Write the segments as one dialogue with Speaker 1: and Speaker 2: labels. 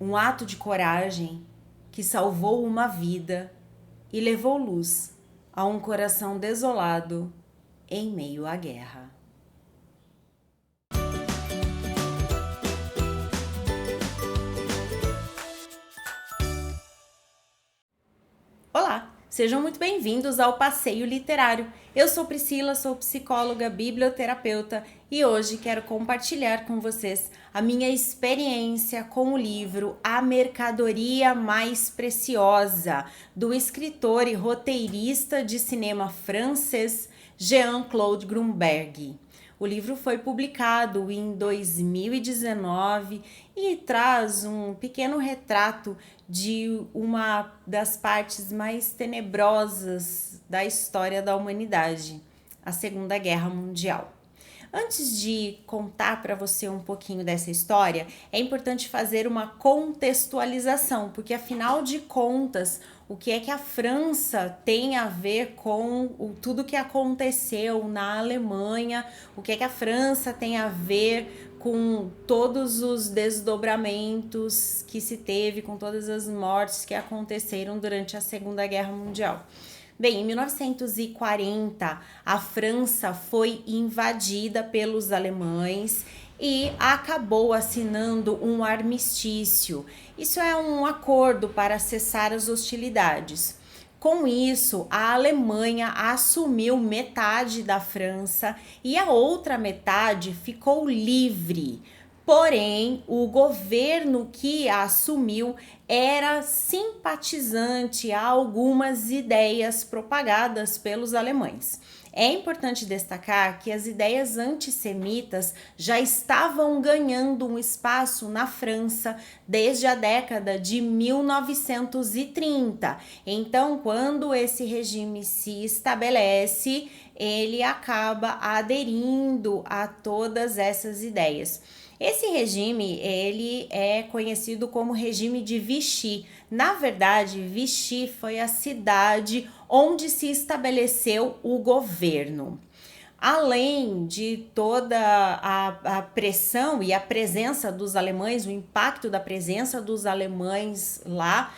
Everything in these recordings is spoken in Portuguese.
Speaker 1: um ato de coragem que salvou uma vida e levou luz a um coração desolado em meio à guerra. Olá, sejam muito bem-vindos ao Passeio Literário. Eu sou Priscila, sou psicóloga, biblioterapeuta e hoje quero compartilhar com vocês a minha experiência com o livro A Mercadoria Mais Preciosa, do escritor e roteirista de cinema francês Jean-Claude Grunberg. O livro foi publicado em 2019 e traz um pequeno retrato de uma das partes mais tenebrosas da história da humanidade, a Segunda Guerra Mundial. Antes de contar para você um pouquinho dessa história, é importante fazer uma contextualização, porque afinal de contas, o que é que a França tem a ver com tudo que aconteceu na Alemanha, o que é que a França tem a ver com todos os desdobramentos que se teve, com todas as mortes que aconteceram durante a Segunda Guerra Mundial. Bem, em 1940, a França foi invadida pelos alemães e acabou assinando um armistício. Isso é um acordo para cessar as hostilidades. Com isso, a Alemanha assumiu metade da França e a outra metade ficou livre. Porém, o governo que a assumiu era simpatizante a algumas ideias propagadas pelos alemães. É importante destacar que as ideias antissemitas já estavam ganhando um espaço na França desde a década de 1930. Então, quando esse regime se estabelece, ele acaba aderindo a todas essas ideias. Esse regime, ele é conhecido como regime de Vichy. Na verdade, Vichy foi a cidade onde se estabeleceu o governo. Além de toda a pressão e a presença dos alemães, o impacto da presença dos alemães lá,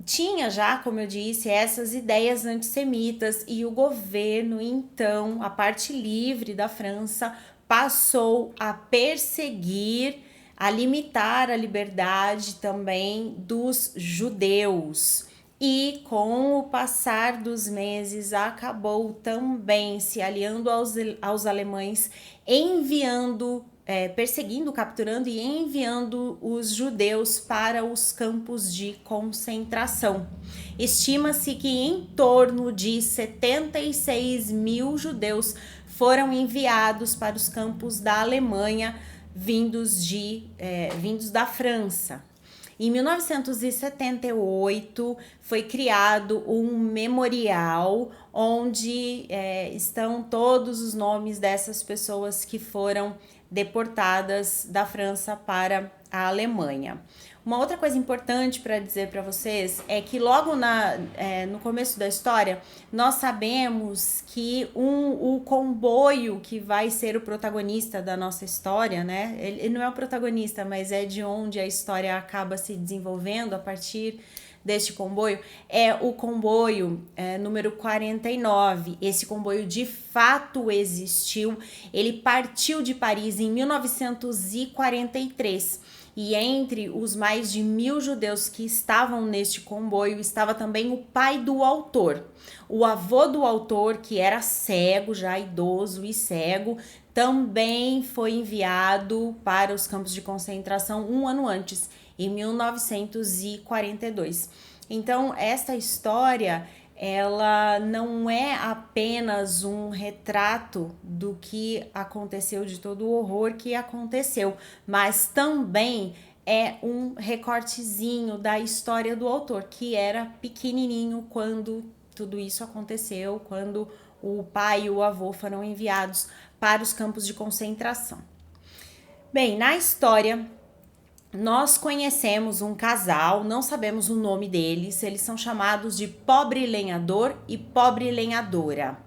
Speaker 1: tinha já, como eu disse, essas ideias antissemitas e o governo, então, a parte livre da França, passou a perseguir, a limitar a liberdade também dos judeus. E com o passar dos meses acabou também se aliando aos alemães, perseguindo, capturando e enviando os judeus para os campos de concentração. Estima-se que em torno de 76 mil judeus foram enviados para os campos da Alemanha vindos da França. Em 1978 foi criado um memorial onde estão todos os nomes dessas pessoas que foram deportadas da França para a Alemanha. Uma outra coisa importante para dizer para vocês é que logo no começo da história, nós sabemos que o comboio que vai ser o protagonista da nossa história, né? Ele não é o protagonista, mas é de onde a história acaba se desenvolvendo a partir deste comboio, é o comboio número 49. Esse comboio de fato existiu, ele partiu de Paris em 1943. E entre os mais de 1.000 judeus que estavam neste comboio, estava também o pai do autor. O avô do autor, que era cego, já idoso e cego, também foi enviado para os campos de concentração um ano antes, em 1942. Então, esta história, ela não é apenas um retrato do que aconteceu, de todo o horror que aconteceu, mas também é um recortezinho da história do autor, que era pequenininho quando tudo isso aconteceu, quando o pai e o avô foram enviados para os campos de concentração. Bem, na história, nós conhecemos um casal, não sabemos o nome deles, eles são chamados de pobre lenhador e pobre lenhadora.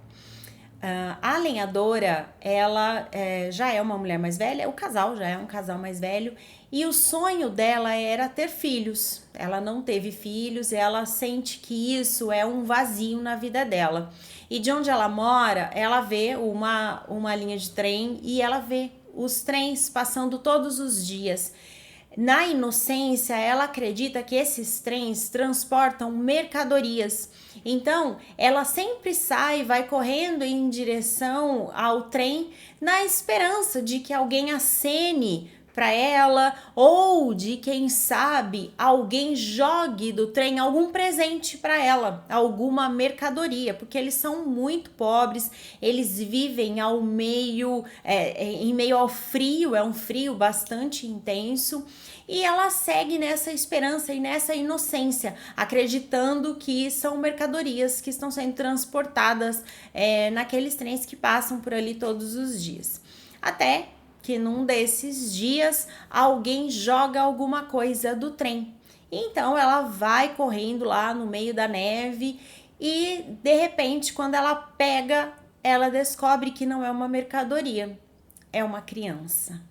Speaker 1: A lenhadora, ela já é uma mulher mais velha, o casal já é um casal mais velho, e o sonho dela era ter filhos. Ela não teve filhos, ela sente que isso é um vazio na vida dela. E de onde ela mora, ela vê uma linha de trem e ela vê os trens passando todos os dias. Na inocência, ela acredita que esses trens transportam mercadorias. Então, ela sempre sai, vai correndo em direção ao trem na esperança de que alguém acene para ela ou de quem sabe alguém jogue do trem algum presente para ela, alguma mercadoria, porque eles são muito pobres, eles vivem em meio ao frio, é um frio bastante intenso. E ela segue nessa esperança e nessa inocência, acreditando que são mercadorias que estão sendo transportadas naqueles trens que passam por ali todos os dias. Até que num desses dias alguém joga alguma coisa do trem. Então ela vai correndo lá no meio da neve e de repente, quando ela pega, ela descobre que não é uma mercadoria, é uma criança.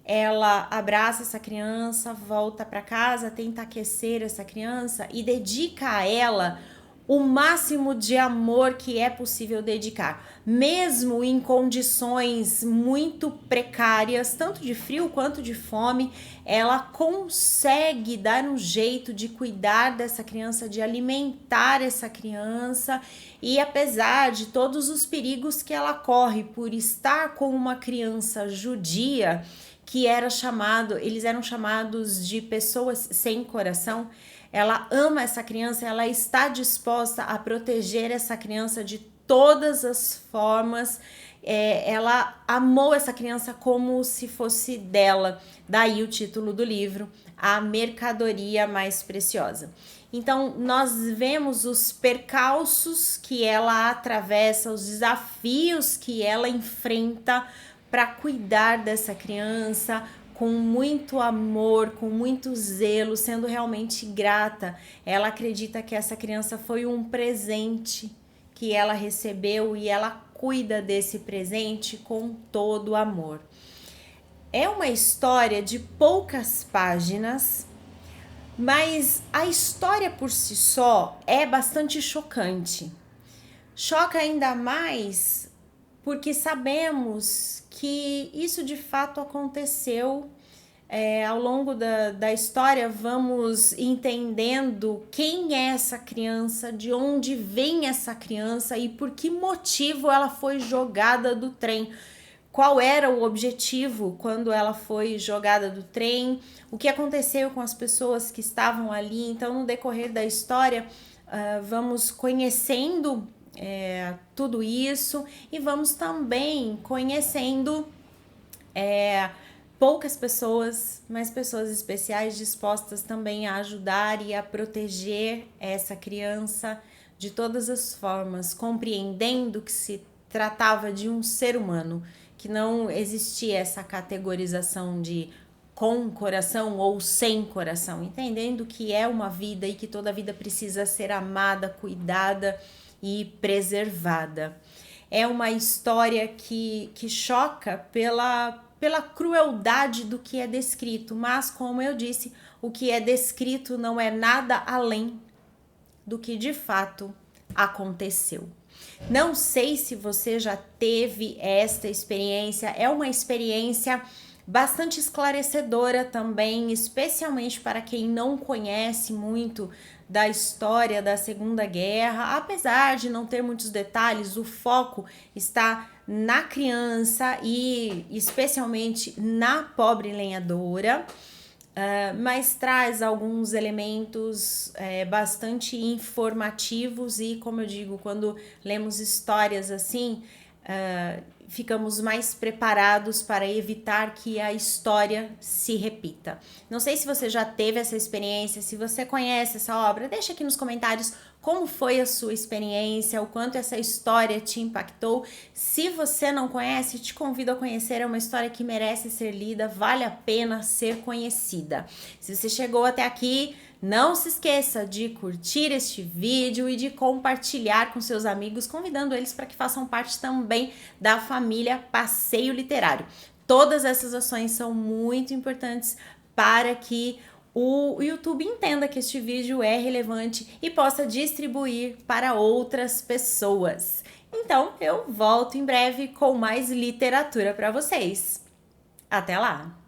Speaker 1: Ela abraça essa criança, volta para casa, tenta aquecer essa criança e dedica a ela o máximo de amor que é possível dedicar, mesmo em condições muito precárias, tanto de frio quanto de fome, ela consegue dar um jeito de cuidar dessa criança, de alimentar essa criança, e apesar de todos os perigos que ela corre por estar com uma criança judia, que eles eram chamados de pessoas sem coração, ela ama essa criança, ela está disposta a proteger essa criança de todas as formas. Ela amou essa criança como se fosse dela. Daí o título do livro, A Mercadoria Mais Preciosa. Então, nós vemos os percalços que ela atravessa, os desafios que ela enfrenta para cuidar dessa criança, com muito amor, com muito zelo, sendo realmente grata. Ela acredita que essa criança foi um presente que ela recebeu e ela cuida desse presente com todo amor. É uma história de poucas páginas, mas a história por si só é bastante chocante. Choca ainda mais porque sabemos que isso de fato aconteceu. Ao longo da história, vamos entendendo quem é essa criança, de onde vem essa criança e por que motivo ela foi jogada do trem. Qual era o objetivo quando ela foi jogada do trem, o que aconteceu com as pessoas que estavam ali. Então, no decorrer da história, vamos conhecendo tudo isso e vamos também conhecendo poucas pessoas, mas pessoas especiais dispostas também a ajudar e a proteger essa criança de todas as formas, compreendendo que se tratava de um ser humano, que não existia essa categorização de com coração ou sem coração, entendendo que é uma vida e que toda vida precisa ser amada, cuidada e preservada. É uma história que choca pela crueldade do que é descrito, mas como eu disse, o que é descrito não é nada além do que de fato aconteceu. Não sei se você já teve esta experiência, é uma experiência bastante esclarecedora também, especialmente para quem não conhece muito da história da Segunda Guerra. Apesar de não ter muitos detalhes, o foco está na criança e especialmente na pobre lenhadora, mas traz alguns elementos bastante informativos e, como eu digo, quando lemos histórias assim, ficamos mais preparados para evitar que a história se repita. Não sei se você já teve essa experiência, se você conhece essa obra, deixa aqui nos comentários como foi a sua experiência, o quanto essa história te impactou. Se você não conhece, te convido a conhecer, é uma história que merece ser lida, vale a pena ser conhecida. Se você chegou até aqui, não se esqueça de curtir este vídeo e de compartilhar com seus amigos, convidando eles para que façam parte também da família Passeio Literário. Todas essas ações são muito importantes para que o YouTube entenda que este vídeo é relevante e possa distribuir para outras pessoas. Então, eu volto em breve com mais literatura para vocês. Até lá!